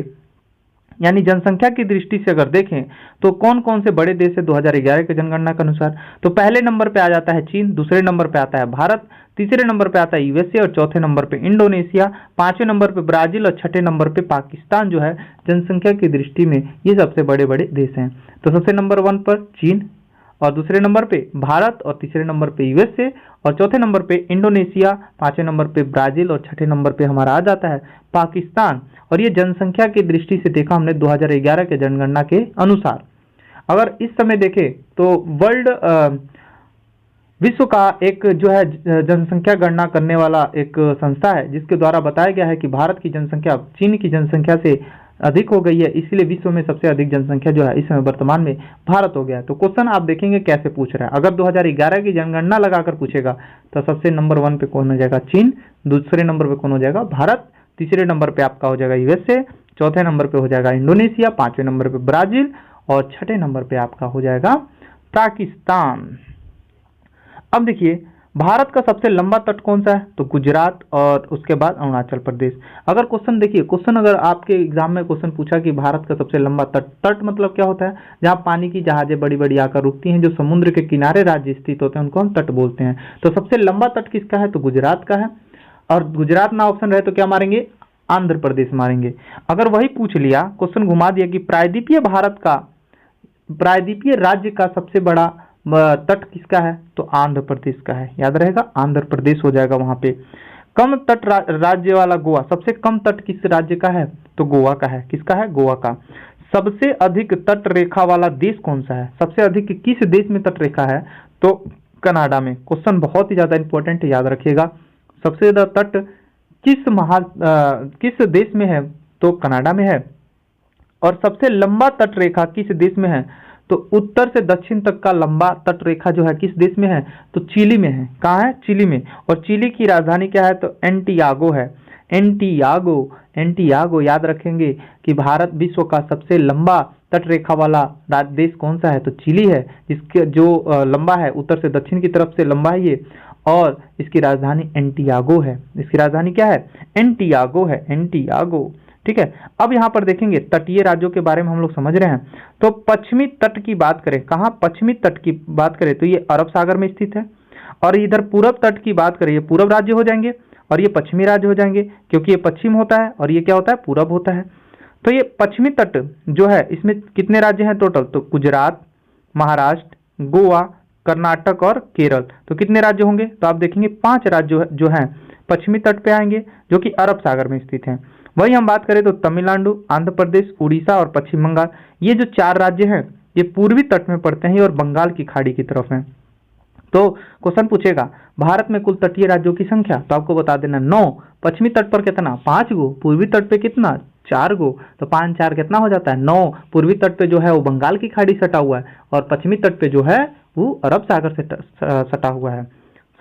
यानी जनसंख्या की दृष्टि से अगर देखें तो कौन कौन से बड़े देश है 2011 के जनगणना के अनुसार। तो पहले नंबर पे आ जाता है चीन, दूसरे नंबर पे आता है भारत, तीसरे नंबर पे आता है यूएसए और चौथे नंबर पे इंडोनेशिया, पांचवें नंबर पे ब्राजील और छठे नंबर पे पाकिस्तान जो है जनसंख्या की दृष्टि में ये सबसे बड़े बड़े देश हैं। तो सबसे नंबर 1 पर चीन, और दूसरे नंबर पे भारत, और तीसरे नंबर पे यूएसए, और चौथे नंबर पे इंडोनेशिया, पांचवें नंबर पे ब्राजील और छठे नंबर पे हमारा आ जाता है पाकिस्तान। और ये जनसंख्या की दृष्टि से देखा हमने 2011 के जनगणना के अनुसार। अगर इस समय देखें तो विश्व का एक जो है जनसंख्या गणना करने वाला एक संस्था है, जिसके द्वारा बताया गया है कि भारत की जनसंख्या चीन की जनसंख्या से अधिक हो गई है, इसलिए विश्व में सबसे अधिक जनसंख्या जो है इस समय वर्तमान में भारत हो गया है। तो क्वेश्चन आप देखेंगे कैसे पूछ रहा है। अगर 2011 की जनगणना लगाकर पूछेगा तो सबसे नंबर 1 पे कौन हो जाएगा, चीन, दूसरे नंबर पे कौन हो जाएगा, भारत, तीसरे नंबर पे आपका हो जाएगा यूएसए, चौथे नंबर पे हो जाएगा इंडोनेशिया, पांचवें नंबर पे ब्राजील और छठे नंबर पे आपका हो जाएगा पाकिस्तान। अब देखिए भारत का सबसे लंबा तट कौन सा है, तो गुजरात और उसके बाद अरुणाचल प्रदेश। अगर क्वेश्चन देखिए, क्वेश्चन अगर आपके एग्जाम में क्वेश्चन पूछा कि भारत का सबसे लंबा तट, तट मतलब क्या होता है, जहां पानी की जहाजें बड़ी बड़ी आकर रुकती हैं, जो समुद्र के किनारे राज्य स्थित होते हैं उनको हम तट बोलते हैं। तो सबसे लंबा तट किसका है, तो गुजरात का है। और गुजरात ना ऑप्शन रहे तो क्या मारेंगे, आंध्र प्रदेश मारेंगे। अगर वही पूछ लिया, क्वेश्चन घुमा दिया कि प्रायद्वीपीय राज्य का सबसे बड़ा तट किसका है, तो आंध्र प्रदेश का है। याद रहेगा, आंध्र प्रदेश हो जाएगा वहां पे। कम तट राज्य वाला गोवा, सबसे कम तट किस राज्य का है, तो गोवा का है। किसका है, गोवा का। सबसे अधिक तट रेखा वाला देश कौन सा है, सबसे अधिक किस देश में तट रेखा है, तो कनाडा में। क्वेश्चन बहुत ही ज्यादा इंपॉर्टेंट है, याद रखिएगा। सबसे ज्यादा तट किस देश में है, तो कनाडा में है। और सबसे लंबा तट रेखा किस देश में है, तो उत्तर से दक्षिण तक का लंबा तट रेखा जो है किस देश में है, तो चिली में है। कहाँ है, चिली में। और चिली की राजधानी क्या है, तो एंटियागो है। एंटियागो याद रखेंगे कि भारत विश्व का सबसे लंबा तट रेखा वाला देश कौन सा है, तो चिली है, जिसके जो लंबा है उत्तर से दक्षिण की तरफ से लंबा है ये, और इसकी राजधानी एंटियागो है। इसकी राजधानी क्या है, एंटियागो है, एंटियागो। ठीक है। अब यहाँ पर देखेंगे तटीय राज्यों के बारे में हम लोग समझ रहे हैं। तो पश्चिमी तट की बात करें, कहाँ पश्चिमी तट की बात करें तो ये अरब सागर में स्थित है। और इधर पूरब तट की बात करें, ये पूरब राज्य हो जाएंगे और ये पश्चिमी राज्य हो जाएंगे, क्योंकि ये पश्चिम होता है और ये क्या होता है, पूरब होता है। तो ये पश्चिमी तट जो है इसमें कितने राज्य हैं टोटल, तो गुजरात, महाराष्ट्र, गोवा, कर्नाटक और केरल। तो कितने राज्य होंगे, तो आप देखेंगे 5 राज्य जो हैं पश्चिमी तट पे आएंगे, जो कि अरब सागर में स्थित हैं। वही हम बात करें तो तमिलनाडु, आंध्र प्रदेश, उड़ीसा और पश्चिम बंगाल, ये जो 4 राज्य हैं ये पूर्वी तट में पड़ते हैं और बंगाल की खाड़ी की तरफ हैं। तो क्वेश्चन पूछेगा भारत में कुल तटीय राज्यों की संख्या, तो आपको बता देना 9। पश्चिमी तट पर कितना, 5 गो। पूर्वी तट पे कितना, 4 गो। तो 5 4 कितना हो जाता है, 9। पूर्वी तट पे जो है वो बंगाल की खाड़ी सटा हुआ है और पश्चिमी तट पे जो है वो अरब सागर से सटा हुआ है।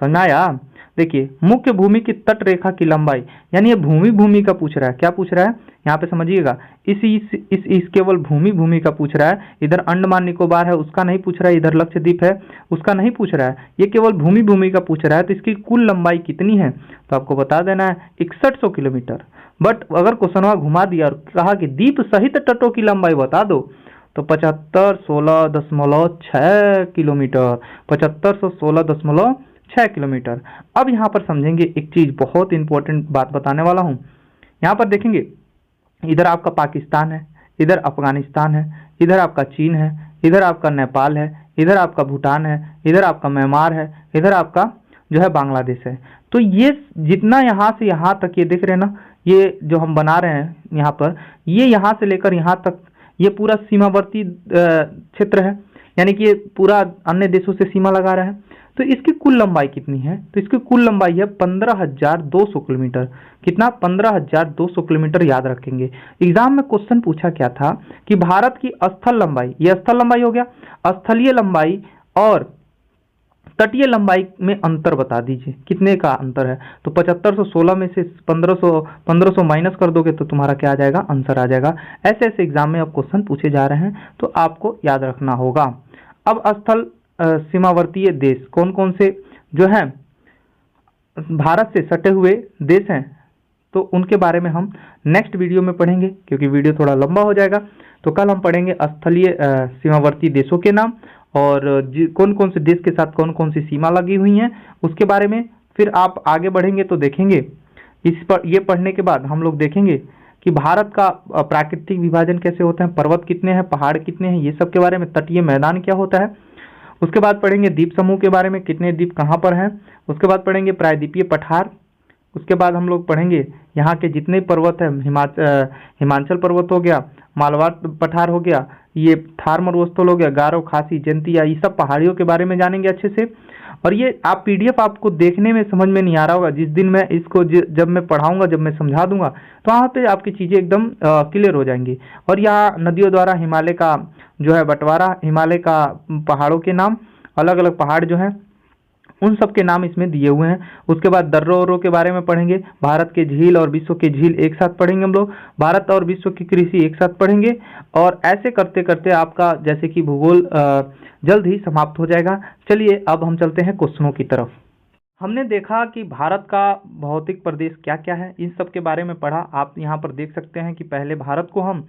समझ आया। देखिए मुख्य भूमि की तट रेखा की लंबाई, यानी ये भूमि का पूछ रहा है। क्या पूछ रहा है यहाँ पे समझिएगा, इस केवल भूमि का पूछ रहा है। इधर अंडमान निकोबार है उसका नहीं पूछ रहा है, इधर लक्षद्वीप है उसका नहीं पूछ रहा है, ये केवल भूमि का पूछ रहा है। तो इसकी कुल लंबाई कितनी है, तो आपको बता देना है 6100 किलोमीटर। बट अगर क्वेश्चन घुमा दिया और कहा कि द्वीप सहित तटों की लंबाई बता दो, तो 7516.6 किलोमीटर, 7516.6 किलोमीटर। अब यहाँ पर समझेंगे एक चीज, बहुत इंपॉर्टेंट बात बताने वाला हूँ। यहाँ पर देखेंगे इधर आपका पाकिस्तान है, इधर अफगानिस्तान है, इधर आपका चीन है, इधर आपका नेपाल है, इधर आपका भूटान है, इधर आपका म्यांमार है, इधर आपका जो है बांग्लादेश है। तो ये जितना यहाँ से यहाँ तक ये देख रहे हैं ना, ये जो हम बना रहे हैं यहाँ पर, ये यहाँ से लेकर यहाँ तक ये पूरा सीमावर्ती क्षेत्र है, यानी कि ये पूरा अन्य देशों से सीमा लगा रहा है। तो इसकी कुल लंबाई कितनी है, तो इसकी कुल लंबाई है 15,200 किलोमीटर। कितना, 15,200 किलोमीटर। याद रखेंगे एग्जाम में क्वेश्चन पूछा क्या था कि भारत की स्थल लंबाई, ये स्थल लंबाई हो गया, स्थलीय लंबाई और तटीय लंबाई में अंतर बता दीजिए, कितने का अंतर है। तो 7516 में से 1500 माइनस कर दोगे तो तुम्हारा क्या आ जाएगा, आंसर आ जाएगा। ऐसे ऐसे एग्जाम में अब क्वेश्चन पूछे जा रहे हैं तो आपको याद रखना होगा। अब स्थल सीमावर्तीय देश कौन कौन से जो है भारत से सटे हुए देश हैं, तो उनके बारे में हम नेक्स्ट वीडियो में पढ़ेंगे, क्योंकि वीडियो थोड़ा लंबा हो जाएगा। तो कल हम पढ़ेंगे स्थलीय सीमावर्ती देशों के नाम और कौन कौन से देश के साथ कौन कौन सी सीमा लगी हुई हैं उसके बारे में। फिर आप आगे बढ़ेंगे तो देखेंगे इस पर, ये पढ़ने के बाद हम लोग देखेंगे कि भारत का प्राकृतिक विभाजन कैसे होता है, पर्वत कितने हैं, पहाड़ कितने हैं, ये सब के बारे में, तटीय मैदान क्या होता है। उसके बाद पढ़ेंगे द्वीप समूह के बारे में, कितने द्वीप कहाँ पर हैं। उसके बाद पढ़ेंगे प्रायद्वीपीय पठार। उसके बाद हम लोग पढ़ेंगे यहाँ के जितने पर्वत हैं, हिमाचल पर्वत हो गया, मालवा पठार हो गया, ये थार मरुस्थल हो गया, गारो, खासी, जयंतिया, ये सब पहाड़ियों के बारे में जानेंगे अच्छे से। और ये आप पीडीएफ आपको देखने में समझ में नहीं आ रहा होगा, जिस दिन मैं इसको जब मैं पढ़ाऊंगा, जब मैं समझा दूंगा, तो वहाँ पे आपकी चीज़ें एकदम क्लियर हो जाएंगी। और यहाँ नदियों द्वारा हिमालय का जो है बंटवारा, हिमालय का पहाड़ों के नाम, अलग अलग पहाड़ जो हैं उन सब के नाम इसमें दिए हुए हैं। उसके बाद दर्रों के बारे में पढ़ेंगे, भारत के झील और विश्व के झील एक साथ पढ़ेंगे हम लोग, भारत और विश्व की कृषि एक साथ पढ़ेंगे। और ऐसे करते करते आपका जैसे कि भूगोल जल्द ही समाप्त हो जाएगा। चलिए अब हम चलते हैं क्वेश्चनों की तरफ। हमने देखा कि भारत का भौतिक प्रदेश क्या क्या है, इन सब के बारे में पढ़ा। आप यहाँ पर देख सकते हैं कि पहले भारत को हम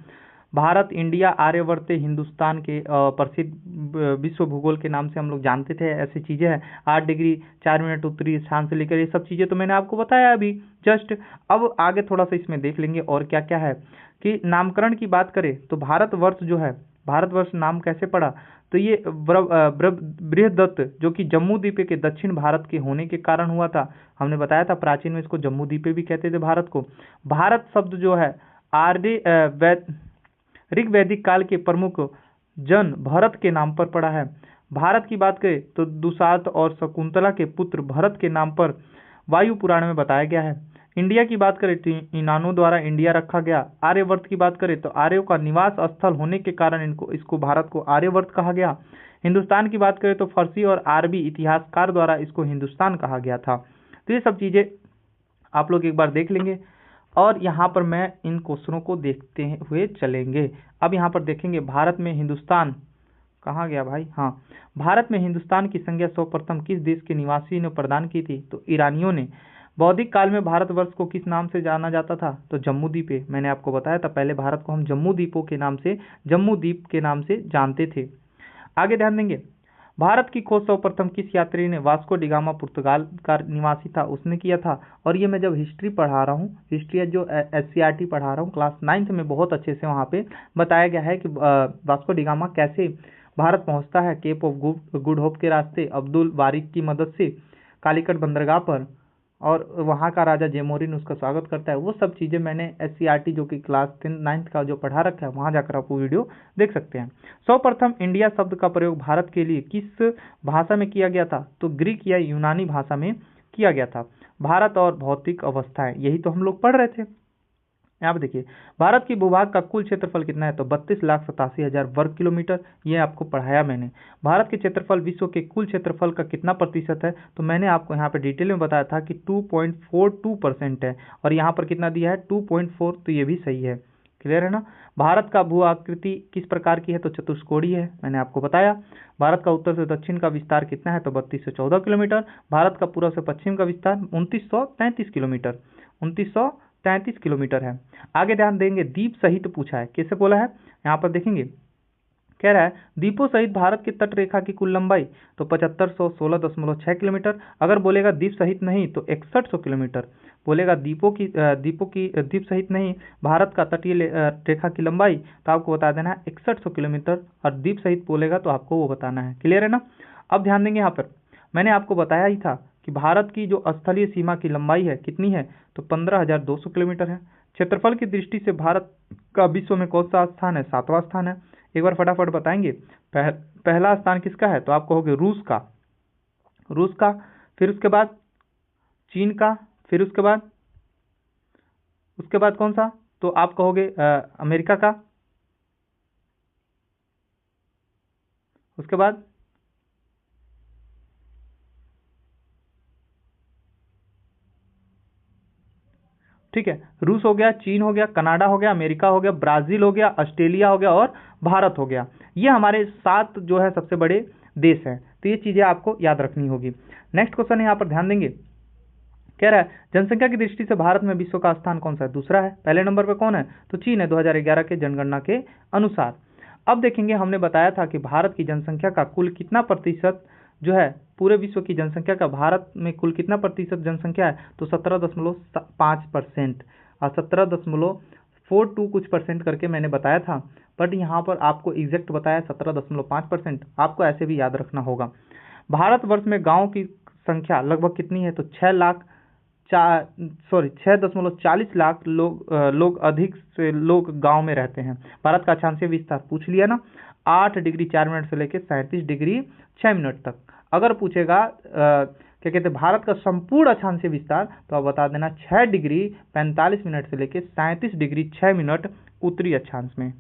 भारत, इंडिया, आर्यवर्त, हिंदुस्तान के प्रसिद्ध विश्व भूगोल के नाम से हम लोग जानते थे। ऐसी चीज़ें हैं 8 डिग्री 4 मिनट उत्तरी स्थान से लेकर, ये सब चीज़ें तो मैंने आपको बताया अभी जस्ट। अब आगे थोड़ा सा इसमें देख लेंगे और क्या क्या है। कि नामकरण की बात करें तो भारतवर्ष जो है, भारतवर्ष नाम कैसे पड़ा, तो ये बृहदत्त जो कि जम्मू द्वीप के दक्षिण भारत के होने के कारण हुआ था। हमने बताया था प्राचीन में इसको जम्मू द्वीप भी कहते थे भारत को। भारत शब्द जो है ऋग वैदिक काल के प्रमुख जन भरत के नाम पर पड़ा है। भारत की बात करें तो दुशात और शकुंतला के पुत्र भरत के नाम पर वायु पुराण में बताया गया है। इंडिया की बात करें तो यूनानियों द्वारा इंडिया रखा गया। आर्यवर्त की बात करें तो आर्यों का निवास स्थल होने के कारण इसको भारत को आर्यवर्त कहा गया। हिंदुस्तान की बात करें तो फारसी और अरबी इतिहासकार द्वारा इसको हिंदुस्तान कहा गया था। तो ये सब चीज़ें आप लोग एक बार देख लेंगे और यहाँ पर मैं इन क्वेश्चनों को देखते हुए चलेंगे। अब यहाँ पर देखेंगे भारत में हिंदुस्तान कहाँ गया भाई, हाँ, भारत में हिंदुस्तान की संज्ञा सर्वप्रथम किस देश के निवासी ने प्रदान की थी, तो ईरानियों ने। बौद्धिक काल में भारतवर्ष को किस नाम से जाना जाता था, तो जम्मू द्वीप। मैंने आपको बताया था पहले भारत को हम जम्मू द्वीपों के नाम से, जम्मू द्वीप के नाम से जानते थे। आगे ध्यान देंगे, भारत की खोज सर्वप्रथम किस यात्री ने, वास्को डिगामा पुर्तगाल का निवासी था, उसने किया था। और ये मैं जब हिस्ट्री पढ़ा रहा हूँ, हिस्ट्री जो SCRT पढ़ा रहा हूँ क्लास 9th में, बहुत अच्छे से वहाँ पे बताया गया है कि वास्को डिगामा कैसे भारत पहुँचता है, केप ऑफ गुड होप के रास्ते, अब्दुल बारिक की मदद से कालीकट बंदरगाह पर, और वहाँ का राजा जेमोरिन उसका स्वागत करता है। वो सब चीज़ें मैंने SCERT जो कि क्लास 9th का जो पढ़ा रखा है, वहाँ जाकर आप वो वीडियो देख सकते हैं। सर्वप्रथम इंडिया शब्द का प्रयोग भारत के लिए किस भाषा में किया गया था? तो ग्रीक या यूनानी भाषा में किया गया था। भारत और भौतिक अवस्थाएं, यही तो हम लोग पढ़ रहे थे। यहाँ पे देखिए, भारत की भूभाग का कुल क्षेत्रफल कितना है? तो 32,87,000 वर्ग किलोमीटर, ये आपको पढ़ाया मैंने। भारत के क्षेत्रफल विश्व के कुल क्षेत्रफल का कितना प्रतिशत है? तो मैंने आपको यहाँ पे डिटेल में बताया था कि 2.42% है, और यहाँ पर कितना दिया है? 2.4, तो ये भी सही है। क्लियर है ना? भारत का भू आकृति किस प्रकार की है? तो चतुष्कोणीय है, मैंने आपको बताया। भारत का उत्तर से दक्षिण का विस्तार कितना है? तो 3214 किलोमीटर। भारत का पूर्व से पश्चिम का विस्तार 2933 किलोमीटर, 2933 किलोमीटर है। आगे ध्यान देंगे, द्वीप सहित पूछा है, कैसे बोला है? यहाँ पर देखेंगे, कह रहा है द्वीपों सहित भारत की तट रेखा की कुल लंबाई तो 7516.6 किलोमीटर। अगर बोलेगा द्वीप सहित नहीं तो 6100 किलोमीटर। बोलेगा द्वीप सहित नहीं भारत का तटीय रेखा की लंबाई, तो आपको बता देना है 6100 किलोमीटर, और द्वीप सहित बोलेगा तो आपको वो बताना है। क्लियर है ना? अब ध्यान देंगे, यहाँ पर मैंने आपको बताया ही था कि भारत की जो स्थलीय सीमा की लंबाई है कितनी है? तो 15,200 किलोमीटर है। क्षेत्रफल की दृष्टि से भारत का विश्व में कौन सा स्थान है? 7वां स्थान है। एक बार फटाफट बताएंगे, पहला स्थान किसका है? तो आप कहोगे रूस का, फिर उसके बाद चीन का, फिर उसके बाद कौन सा? तो आप कहोगे अमेरिका का, उसके बाद ठीक है, रूस हो गया, चीन हो गया, कनाडा हो गया, अमेरिका हो गया, ब्राजील हो गया, ऑस्ट्रेलिया हो गया और भारत हो गया। ये हमारे 7 जो है सबसे बड़े देश हैं। तो ये चीजें आपको याद रखनी होगी। नेक्स्ट क्वेश्चन यहाँ पर ध्यान देंगे, कह रहा है जनसंख्या की दृष्टि से भारत में विश्व का स्थान कौन सा है? दूसरा है। पहले नंबर पर कौन है? तो चीन है 2011 के जनगणना के अनुसार। अब देखेंगे, हमने बताया था कि भारत की जनसंख्या का कुल कितना प्रतिशत जो है, पूरे विश्व की जनसंख्या का भारत में कुल कितना प्रतिशत जनसंख्या है? तो 17.5%, और 17.42 कुछ परसेंट करके मैंने बताया था, बट यहाँ पर आपको एग्जैक्ट बताया 17.5%। आपको ऐसे भी याद रखना होगा। भारतवर्ष में गाँव की संख्या लगभग कितनी है? तो 6.40 लाख लोग अधिक से लोग गांव में रहते हैं। भारत का अक्षांशीय विस्तार पूछ लिया ना, 8 डिग्री 4 मिनट से लेकर 37 डिग्री 6 मिनट तक। अगर पूछेगा क्या कहते हैं भारत का संपूर्ण अक्षांशीय विस्तार, तो आप बता देना 6 डिग्री 45 मिनट से लेकर 37 डिग्री 6 मिनट उत्तरी अक्षांश में।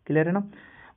क्लियर है ना?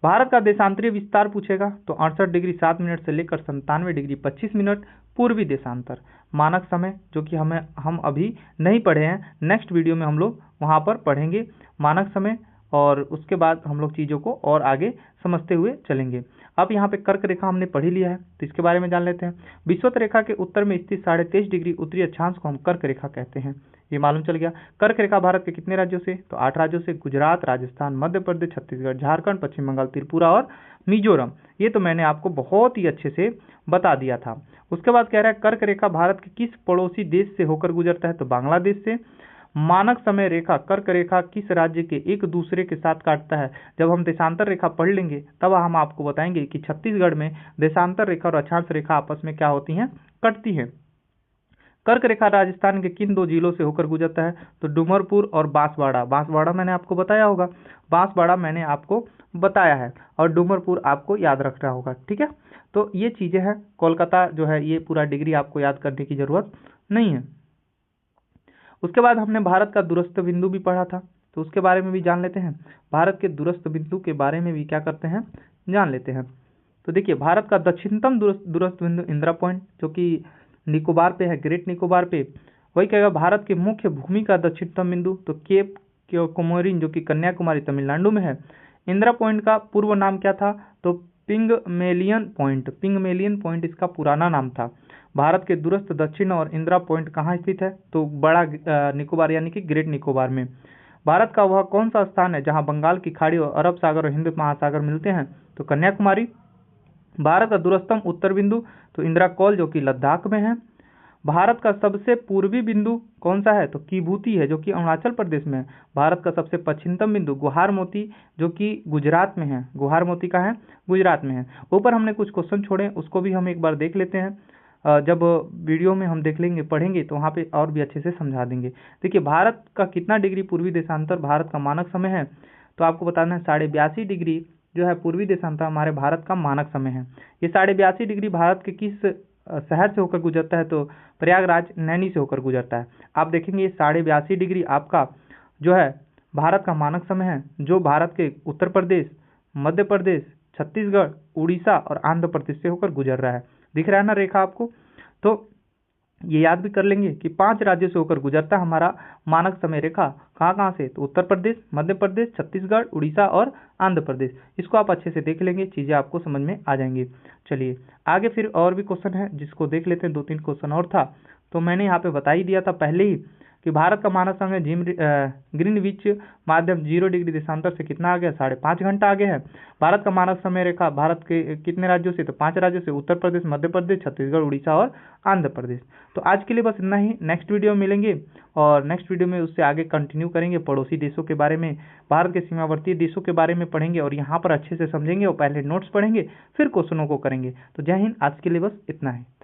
भारत का देशांतरीय विस्तार पूछेगा तो 68 डिग्री 7 मिनट से लेकर 97 डिग्री 25 मिनट पूर्वी देशांतर। मानक समय जो कि हम अभी नहीं पढ़े हैं, नेक्स्ट वीडियो में हम लोग वहां पर पढ़ेंगे मानक समय, और उसके बाद हम लोग चीज़ों को और आगे समझते हुए चलेंगे। अब यहाँ पे कर्क रेखा हमने पढ़ ही लिया है, तो इसके बारे में जान लेते हैं। विषुवत रेखा के उत्तर में स्थित 23.5 डिग्री उत्तरी अक्षांश को हम कर्क रेखा कहते हैं। ये मालूम चल गया। कर्क रेखा भारत के कितने राज्यों से? तो 8 राज्यों से, गुजरात, राजस्थान, मध्य प्रदेश, छत्तीसगढ़, झारखंड, पश्चिम बंगाल, त्रिपुरा और मिजोरम। ये तो मैंने आपको बहुत ही अच्छे से बता दिया था। उसके बाद कह रहा है कर्क रेखा भारत के किस पड़ोसी देश से होकर गुजरता है? तो बांग्लादेश से। मानक समय रेखा कर्क रेखा किस राज्य के एक दूसरे के साथ काटता है? जब हम देशांतर रेखा पढ़ लेंगे तब हम आपको बताएंगे कि छत्तीसगढ़ में देशांतर रेखा और अक्षांश रेखा आपस में क्या होती हैं? कटती हैं। कर्क रेखा राजस्थान के किन 2 जिलों से होकर गुजरता है? तो डूमरपुर और बांसवाड़ा मैंने आपको बताया होगा, बांसवाड़ा मैंने आपको बताया है, और डूमरपुर आपको याद रखना होगा। ठीक है, तो ये चीजें हैं। कोलकाता जो है ये पूरा डिग्री आपको याद करने की जरूरत नहीं है। उसके बाद हमने भारत का दूरस्थ बिंदु भी पढ़ा था, तो उसके बारे में भी जान लेते हैं। भारत के दूरस्थ बिंदु के बारे में भी क्या करते हैं? जान लेते हैं। तो देखिए, भारत का दक्षिणतम दूरस्थ बिंदु इंदिरा पॉइंट जो कि निकोबार पे है, ग्रेट निकोबार पे। वही कहेगा भारत के मुख्य भूमि का दक्षिणतम बिंदु तो केप कोमोरिन जो कि कन्याकुमारी तमिलनाडु में है। इंदिरा पॉइंट का पूर्व नाम क्या था? तो पिंगमेलियन पॉइंट इसका पुराना नाम था। भारत के दूरस्थ दक्षिण और इंदिरा पॉइंट कहाँ स्थित है? तो बड़ा निकोबार यानी कि ग्रेट निकोबार में। भारत का वह कौन सा स्थान है जहां बंगाल की खाड़ी और अरब सागर और हिंद महासागर मिलते हैं? तो कन्याकुमारी। भारत का दूरस्थम उत्तर बिंदु तो इंदिरा कौल जो कि लद्दाख में है। भारत का सबसे पूर्वी बिंदु कौन सा है? तो कीबूती है जो कि अरुणाचल प्रदेश में है। भारत का सबसे पश्चिमतम बिंदु गुहार मोती जो कि गुजरात में है। गुहार मोती का है, गुजरात में है। ऊपर हमने कुछ क्वेश्चन छोड़े, उसको भी हम एक बार देख लेते हैं। जब वीडियो में हम देख लेंगे, पढ़ेंगे, तो वहाँ पे और भी अच्छे से समझा देंगे। देखिए भारत का कितना डिग्री पूर्वी देशांतर भारत का मानक समय है, तो आपको बताना है 82.5 डिग्री जो है पूर्वी देशांतर हमारे भारत का मानक समय है। ये 82.5 डिग्री भारत के किस शहर से होकर गुजरता है, तो प्रयागराज नैनी से होकर गुजरता है। आप देखेंगे ये 82.5 डिग्री आपका जो है भारत का मानक समय है, जो भारत के उत्तर प्रदेश, मध्य प्रदेश, छत्तीसगढ़, उड़ीसा और आंध्र प्रदेश से होकर गुजर रहा है। दिख रहा है ना रेखा आपको? तो ये याद भी कर लेंगे कि 5 राज्यों से होकर गुजरता है हमारा मानक समय रेखा। कहाँ कहाँ से? तो उत्तर प्रदेश, मध्य प्रदेश, छत्तीसगढ़, उड़ीसा और आंध्र प्रदेश। इसको आप अच्छे से देख लेंगे, चीज़ें आपको समझ में आ जाएंगी। चलिए आगे फिर और भी क्वेश्चन है जिसको देख लेते हैं। 2-3 क्वेश्चन और था, तो मैंने यहाँ पे बता ही दिया था पहले ही कि भारत का मानक समय ग्रीनविच माध्यम 0 डिग्री देशांतर से कितना आ गया? 5.5 घंटा आगे है। भारत का मानक समय रेखा भारत के कितने राज्यों से? तो 5 राज्यों से, उत्तर प्रदेश, मध्य प्रदेश, छत्तीसगढ़, उड़ीसा और आंध्र प्रदेश। तो आज के लिए बस इतना ही। नेक्स्ट वीडियो में मिलेंगे और नेक्स्ट वीडियो में उससे आगे कंटिन्यू करेंगे। पड़ोसी देशों के बारे में, भारत के सीमावर्ती देशों के बारे में पढ़ेंगे और यहाँ पर अच्छे से समझेंगे और पहले नोट्स पढ़ेंगे, फिर क्वेश्चनों को करेंगे। तो जय हिंद। आज के लिए बस इतना है। थैंक